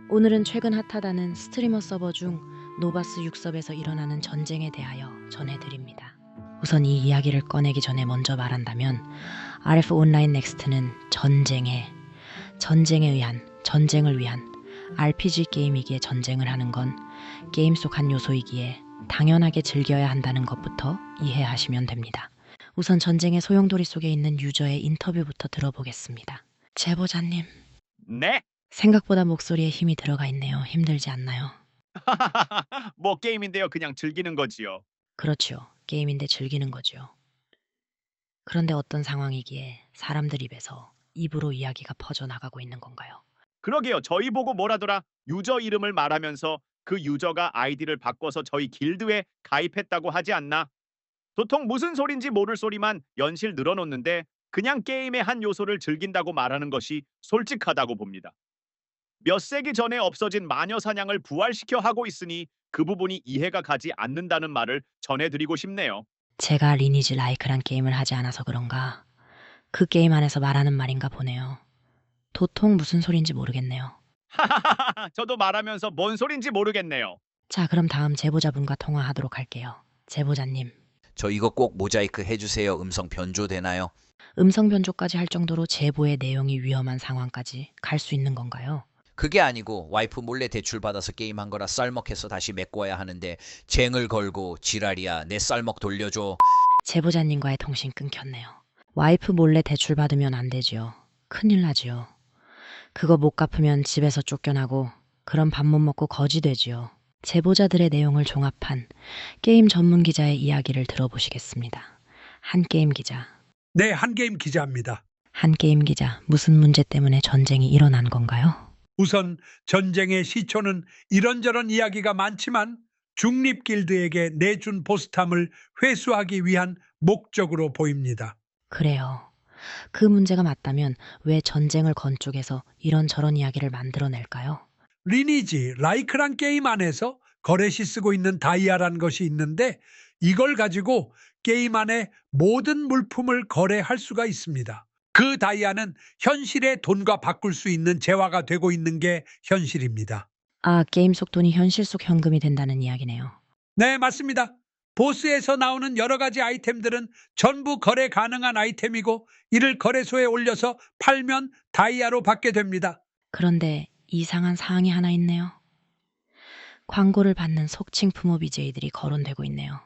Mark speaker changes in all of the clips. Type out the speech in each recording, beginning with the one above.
Speaker 1: 오늘은 최근 핫하다는 스트리머 서버 중 노바스 6섭에서 일어나는 전쟁에 대하여 전해드립니다. 우선 이 이야기를 꺼내기 전에 먼저 말한다면 RF 온라인 넥스트는 전쟁을 위한 RPG 게임이기에 전쟁을 하는 건 게임 속 한 요소이기에 당연하게 즐겨야 한다는 것부터 이해하시면 됩니다. 우선 전쟁의 소용돌이 속에 있는 유저의 인터뷰부터 들어보겠습니다. 제보자님,
Speaker 2: 네?
Speaker 1: 생각보다 목소리에 힘이 들어가 있네요. 힘들지 않나요?
Speaker 2: 뭐 게임인데요. 그냥 즐기는 거지요.
Speaker 1: 그렇죠. 게임인데 즐기는 거죠. 그런데 어떤 상황이기에 사람들 입에서 입으로 이야기가 퍼져나가고 있는 건가요?
Speaker 2: 그러게요. 저희 보고 뭐라더라. 유저 이름을 말하면서 그 유저가 아이디를 바꿔서 저희 길드에 가입했다고 하지 않나? 도통 무슨 소린지 모를 소리만 연실 늘어놓는데 그냥 게임의 한 요소를 즐긴다고 말하는 것이 솔직하다고 봅니다. 몇 세기 전에 없어진 마녀 사냥을 부활시켜 하고 있으니 그 부분이 이해가 가지 않는다는 말을 전해드리고 싶네요.
Speaker 1: 제가 리니지 라이크란 게임을 하지 않아서 그런가 그 게임 안에서 말하는 말인가 보네요. 도통 무슨 소린지 모르겠네요.
Speaker 2: 하하하하 저도 말하면서 뭔 소린지 모르겠네요.
Speaker 1: 자, 그럼 다음 제보자분과 통화하도록 할게요. 제보자님,
Speaker 3: 저 이거 꼭 모자이크 해주세요. 음성 변조되나요?
Speaker 1: 음성 변조까지 할 정도로 제보의 내용이 위험한 상황까지 갈 수 있는 건가요?
Speaker 3: 그게 아니고 와이프 몰래 대출받아서 게임한 거라 쌀먹해서 다시 메꿔야 하는데 쟁을 걸고 지랄이야. 내 쌀먹 돌려줘.
Speaker 1: 제보자님과의 통신 끊겼네요. 와이프 몰래 대출 받으면 안 되지요. 큰일 나지요. 그거 못 갚으면 집에서 쫓겨나고 그럼 밥 못 먹고 거지 되지요. 제보자들의 내용을 종합한 게임 전문 기자의 이야기를 들어보시겠습니다. 한게임 기자.
Speaker 4: 네, 한게임 기자입니다.
Speaker 1: 한게임 기자, 무슨 문제 때문에 전쟁이 일어난 건가요?
Speaker 4: 우선 전쟁의 시초는 이런저런 이야기가 많지만 중립길드에게 내준 보스탐을 회수하기 위한 목적으로 보입니다.
Speaker 1: 그래요. 그 문제가 맞다면 왜 전쟁을 건쪽에서 이런저런 이야기를 만들어낼까요?
Speaker 4: 리니지 라이크란 게임 안에서 거래시 쓰고 있는 다이아라는 것이 있는데 이걸 가지고 게임 안에 모든 물품을 거래할 수가 있습니다. 그 다이아는 현실의 돈과 바꿀 수 있는 재화가 되고 있는 게 현실입니다.
Speaker 1: 아, 게임 속 돈이 현실 속 현금이 된다는 이야기네요.
Speaker 4: 네, 맞습니다. 보스에서 나오는 여러 가지 아이템들은 전부 거래 가능한 아이템이고 이를 거래소에 올려서 팔면 다이아로 받게 됩니다.
Speaker 1: 그런데 이상한 사항이 하나 있네요. 광고를 받는 속칭 프모 BJ들이 거론되고 있네요.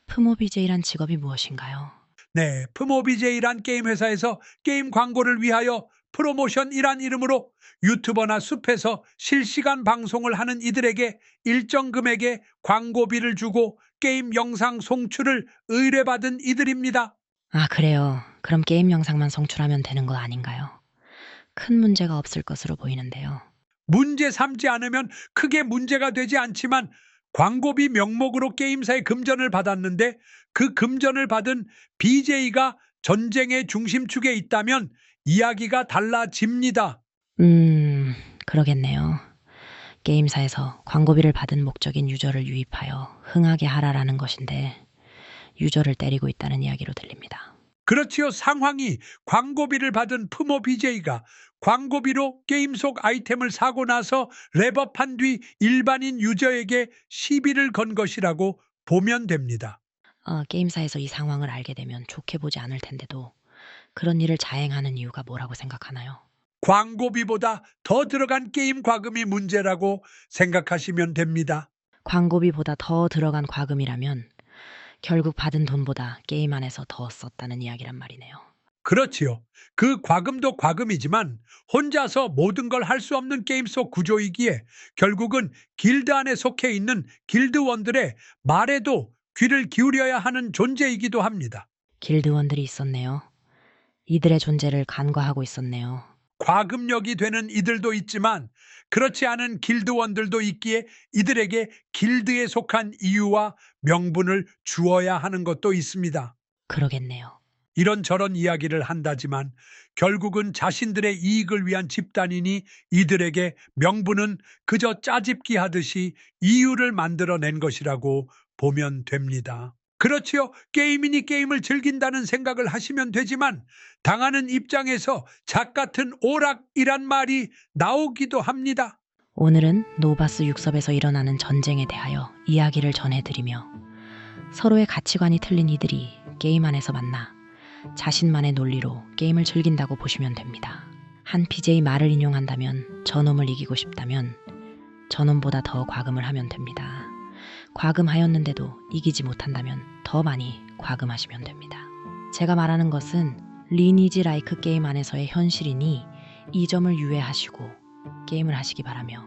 Speaker 1: 프모 BJ란 직업이 무엇인가요?
Speaker 4: 네, 프모비제이란 게임 회사에서 게임 광고를 위하여 프로모션이란 이름으로 유튜버나 숲에서 실시간 방송을 하는 이들에게 일정 금액의 광고비를 주고 게임 영상 송출을 의뢰받은 이들입니다.
Speaker 1: 아, 그래요. 그럼 게임 영상만 송출하면 되는 거 아닌가요? 큰 문제가 없을 것으로 보이는데요.
Speaker 4: 문제 삼지 않으면 크게 문제가 되지 않지만 광고비 명목으로 게임사의 금전을 받았는데 그 금전을 받은 BJ가 전쟁의 중심축에 있다면 이야기가 달라집니다.
Speaker 1: 그러겠네요. 게임사에서 광고비를 받은 목적인 유저를 유입하여 흥하게 하라라는 것인데 유저를 때리고 있다는 이야기로 들립니다.
Speaker 4: 그렇지요. 상황이 광고비를 받은 프모 BJ가 광고비로 게임 속 아이템을 사고 나서 랩업한 뒤 일반인 유저에게 시비를 건 것이라고 보면 됩니다.
Speaker 1: 게임사에서 이 상황을 알게 되면 좋게 보지 않을 텐데도 그런 일을 자행하는 이유가 뭐라고 생각하나요?
Speaker 4: 광고비보다 더 들어간 게임 과금이 문제라고 생각하시면 됩니다.
Speaker 1: 광고비보다 더 들어간 과금이라면 결국 받은 돈보다 게임 안에서 더 썼다는 이야기란 말이네요.
Speaker 4: 그렇지요. 그 과금도 과금이지만 혼자서 모든 걸 할 수 없는 게임 속 구조이기에 결국은 길드 안에 속해 있는 길드원들의 말에도 귀를 기울여야 하는 존재이기도 합니다.
Speaker 1: 길드원들이 있었네요. 이들의 존재를 간과하고 있었네요.
Speaker 4: 과금력이 되는 이들도 있지만 그렇지 않은 길드원들도 있기에 이들에게 길드에 속한 이유와 명분을 주어야 하는 것도 있습니다.
Speaker 1: 그러겠네요.
Speaker 4: 이런저런 이야기를 한다지만 결국은 자신들의 이익을 위한 집단이니 이들에게 명분은 그저 짜집기 하듯이 이유를 만들어낸 것이라고 보면 됩니다. 그렇지요. 게임이니 게임을 즐긴다는 생각을 하시면 되지만 당하는 입장에서 작 같은 오락이란 말이 나오기도 합니다.
Speaker 1: 오늘은 노바스 육섭에서 일어나는 전쟁에 대하여 이야기를 전해드리며 서로의 가치관이 틀린 이들이 게임 안에서 만나 자신만의 논리로 게임을 즐긴다고 보시면 됩니다. 한 BJ 말을 인용한다면 저놈을 이기고 싶다면 저놈보다 더 과금을 하면 됩니다. 과금하였는데도 이기지 못한다면 더 많이 과금하시면 됩니다. 제가 말하는 것은 리니지 라이크 게임 안에서의 현실이니 이 점을 유의하시고 게임을 하시기 바라며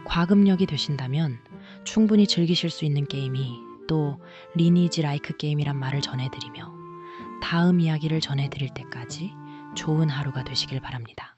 Speaker 1: 과금력이 되신다면 충분히 즐기실 수 있는 게임이 또 리니지 라이크 게임이란 말을 전해드리며 다음 이야기를 전해드릴 때까지 좋은 하루가 되시길 바랍니다.